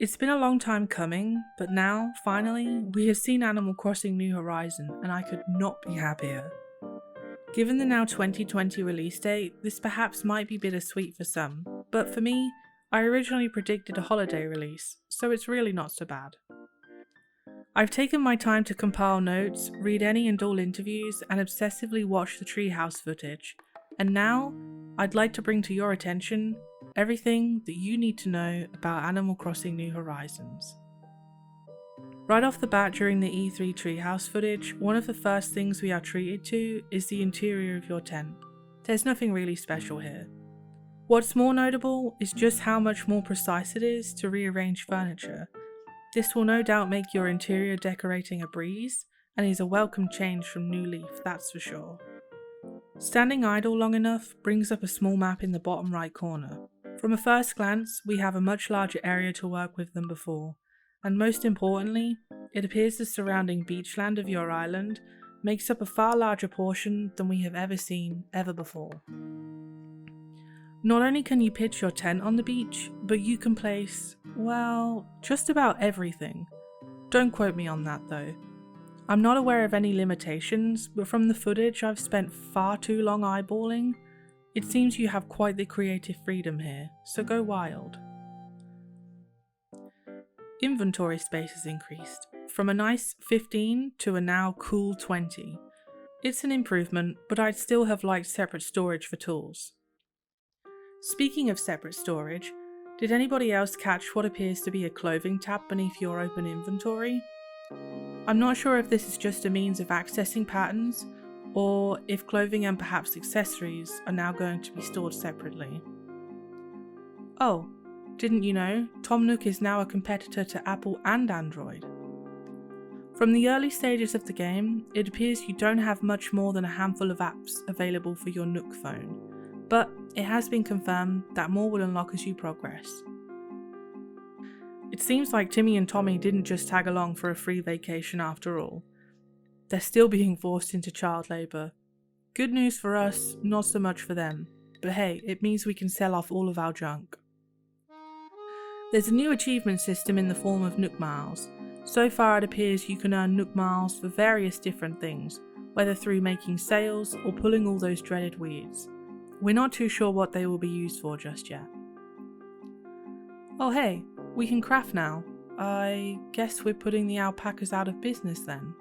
It's been a long time coming, but now, finally, we have seen Animal Crossing New Horizon, and I could not be happier. Given the now 2020 release date, this perhaps might be bittersweet for some, but for me, I originally predicted a holiday release, so it's really not so bad. I've taken my time to compile notes, read any and all interviews, and obsessively watch the treehouse footage, and now, I'd like to bring to your attention everything that you need to know about Animal Crossing New Horizons. Right off the bat during the E3 treehouse footage, one of the first things we are treated to is the interior of your tent. There's nothing really special here. What's more notable is just how much more precise it is to rearrange furniture. This will no doubt make your interior decorating a breeze, and is a welcome change from New Leaf, that's for sure. Standing idle long enough brings up a small map in the bottom right corner. From a first glance, we have a much larger area to work with than before, and most importantly, it appears the surrounding beachland of your island makes up a far larger portion than we have ever seen ever before. Not only can you pitch your tent on the beach, but you can place, well, just about everything. Don't quote me on that though. I'm not aware of any limitations, but from the footage I've spent far too long eyeballing, it seems you have quite the creative freedom here, so go wild. Inventory space has increased, from a nice 15 to a now cool 20. It's an improvement, but I'd still have liked separate storage for tools. Speaking of separate storage, did anybody else catch what appears to be a clothing tab beneath your open inventory? I'm not sure if this is just a means of accessing patterns, or if clothing and perhaps accessories are now going to be stored separately. Oh, didn't you know, Tom Nook is now a competitor to Apple and Android. From the early stages of the game, it appears you don't have much more than a handful of apps available for your Nook phone, but it has been confirmed that more will unlock as you progress. It seems like Timmy and Tommy didn't just tag along for a free vacation after all. They're still being forced into child labour. Good news for us, not so much for them, but hey, it means we can sell off all of our junk. There's a new achievement system in the form of Nook Miles. So far it appears you can earn Nook Miles for various different things, whether through making sales or pulling all those dreaded weeds. We're not too sure what they will be used for just yet. Oh hey, we can craft now. I guess we're putting the alpacas out of business then.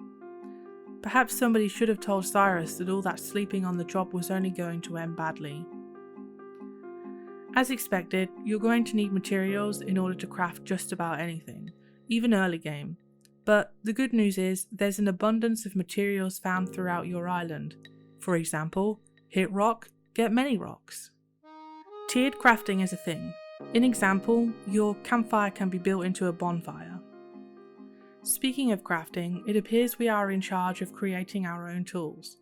Perhaps somebody should have told Cyrus that all that sleeping on the job was only going to end badly. As expected, you're going to need materials in order to craft just about anything, even early game. But the good news is there's an abundance of materials found throughout your island. For example, hit rock, get many rocks. Tiered crafting is a thing. In example, your campfire can be built into a bonfire. Speaking of crafting, it appears we are in charge of creating our own tools.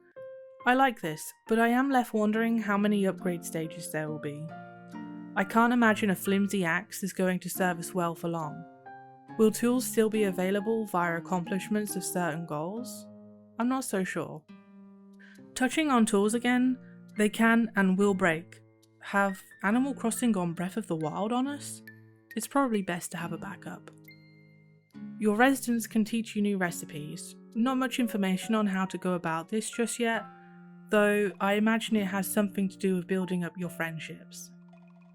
I like this, but I am left wondering how many upgrade stages there will be. I can't imagine a flimsy axe is going to serve us well for long. Will tools still be available via accomplishments of certain goals? I'm not so sure. Touching on tools again, they can and will break. Have Animal Crossing gone Breath of the Wild on us? It's probably best to have a backup. Your residents can teach you new recipes. Not much information on how to go about this just yet, though I imagine it has something to do with building up your friendships.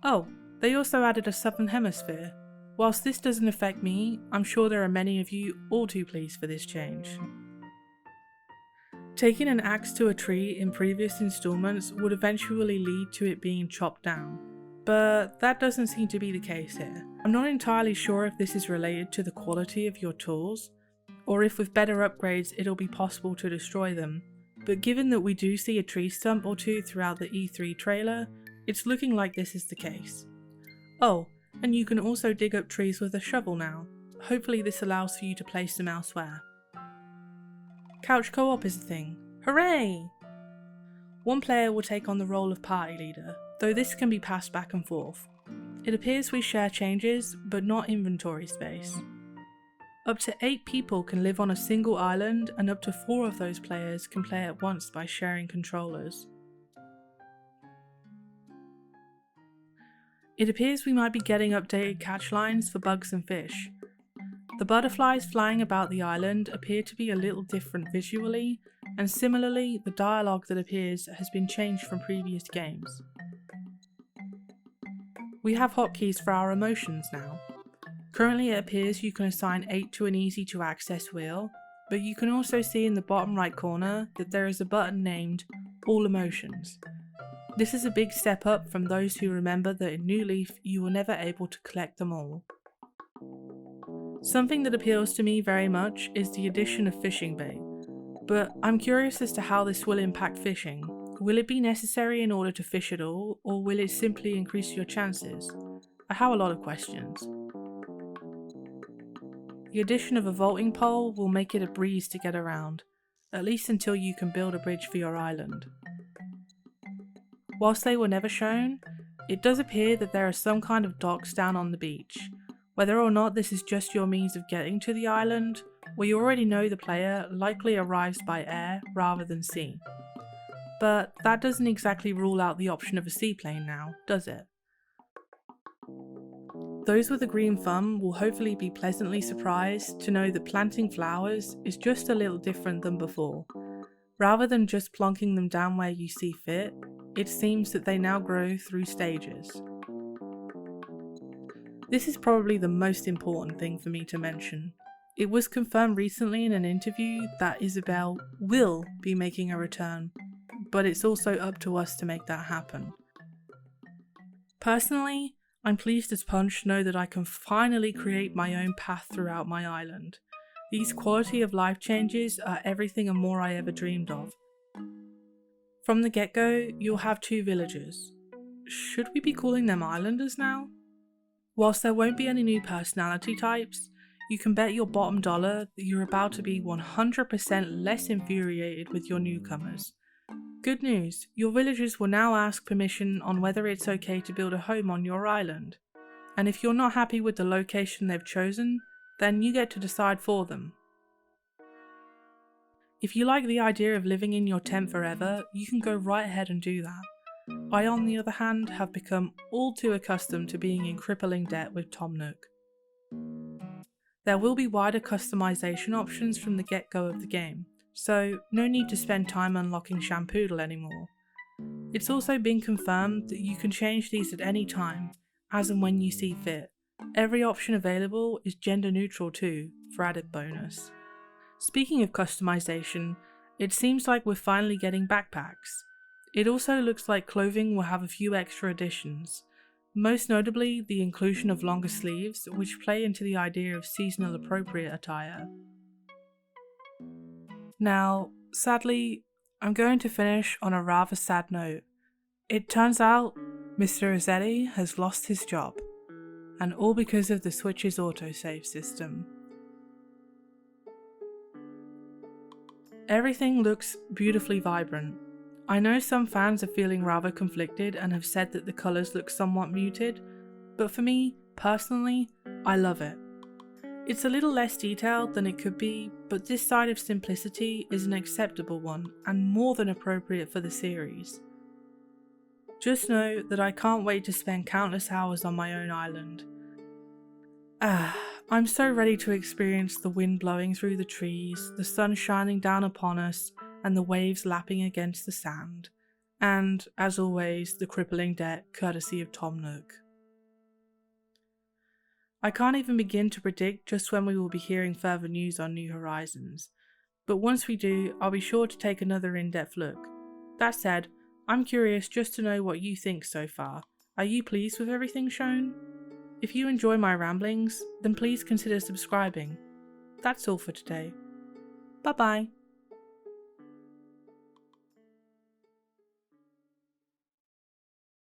Oh, they also added a Southern Hemisphere. Whilst this doesn't affect me, I'm sure there are many of you all too pleased for this change. Taking an axe to a tree in previous installments would eventually lead to it being chopped down, but that doesn't seem to be the case here. I'm not entirely sure if this is related to the quality of your tools, or if with better upgrades it'll be possible to destroy them, but given that we do see a tree stump or two throughout the E3 trailer, it's looking like this is the case. Oh, and you can also dig up trees with a shovel now. Hopefully this allows for you to place them elsewhere. Couch co-op is a thing. Hooray! One player will take on the role of party leader, though this can be passed back and forth. It appears we share changes, but not inventory space. Up to 8 people can live on a single island, and up to 4 of those players can play at once by sharing controllers. It appears we might be getting updated catch lines for bugs and fish. The butterflies flying about the island appear to be a little different visually, and similarly, the dialogue that appears has been changed from previous games. We have hotkeys for our emotions now. Currently it appears you can assign 8 to an easy to access wheel, but you can also see in the bottom right corner that there is a button named All Emotions. This is a big step up from those who remember that in New Leaf you were never able to collect them all. Something that appeals to me very much is the addition of fishing bait, but I'm curious as to how this will impact fishing. Will it be necessary in order to fish at all, or will it simply increase your chances? I have a lot of questions. The addition of a vaulting pole will make it a breeze to get around, at least until you can build a bridge for your island. Whilst they were never shown, it does appear that there are some kind of docks down on the beach. Whether or not this is just your means of getting to the island, we already know the player likely arrives by air rather than sea. But that doesn't exactly rule out the option of a seaplane now, does it? Those with a green thumb will hopefully be pleasantly surprised to know that planting flowers is just a little different than before. Rather than just plonking them down where you see fit, it seems that they now grow through stages. This is probably the most important thing for me to mention. It was confirmed recently in an interview that Isabelle will be making a return, but it's also up to us to make that happen. Personally, I'm pleased as punch to know that I can finally create my own path throughout my island. These quality of life changes are everything and more I ever dreamed of. From the get-go, you'll have 2 villagers. Should we be calling them islanders now? Whilst there won't be any new personality types, you can bet your bottom dollar that you're about to be 100% less infuriated with your newcomers. Good news, your villagers will now ask permission on whether it's okay to build a home on your island. And if you're not happy with the location they've chosen, then you get to decide for them. If you like the idea of living in your tent forever, you can go right ahead and do that. I, on the other hand, have become all too accustomed to being in crippling debt with Tom Nook. There will be wider customization options from the get-go of the game, so no need to spend time unlocking Shampoodle anymore. It's also been confirmed that you can change these at any time, as and when you see fit. Every option available is gender neutral too, for added bonus. Speaking of customization, it seems like we're finally getting backpacks. It also looks like clothing will have a few extra additions, most notably the inclusion of longer sleeves, which play into the idea of seasonal appropriate attire. Now, sadly, I'm going to finish on a rather sad note. It turns out Mr. Rossetti has lost his job, and all because of the Switch's autosave system. Everything looks beautifully vibrant. I know some fans are feeling rather conflicted and have said that the colours look somewhat muted, but for me, personally, I love it. It's a little less detailed than it could be, but this side of simplicity is an acceptable one and more than appropriate for the series. Just know that I can't wait to spend countless hours on my own island. I'm so ready to experience the wind blowing through the trees, the sun shining down upon us, and the waves lapping against the sand. And, as always, the crippling debt courtesy of Tom Nook. I can't even begin to predict just when we will be hearing further news on New Horizons, but once we do, I'll be sure to take another in-depth look. That said, I'm curious just to know what you think so far. Are you pleased with everything shown? If you enjoy my ramblings, then please consider subscribing. That's all for today. Bye bye.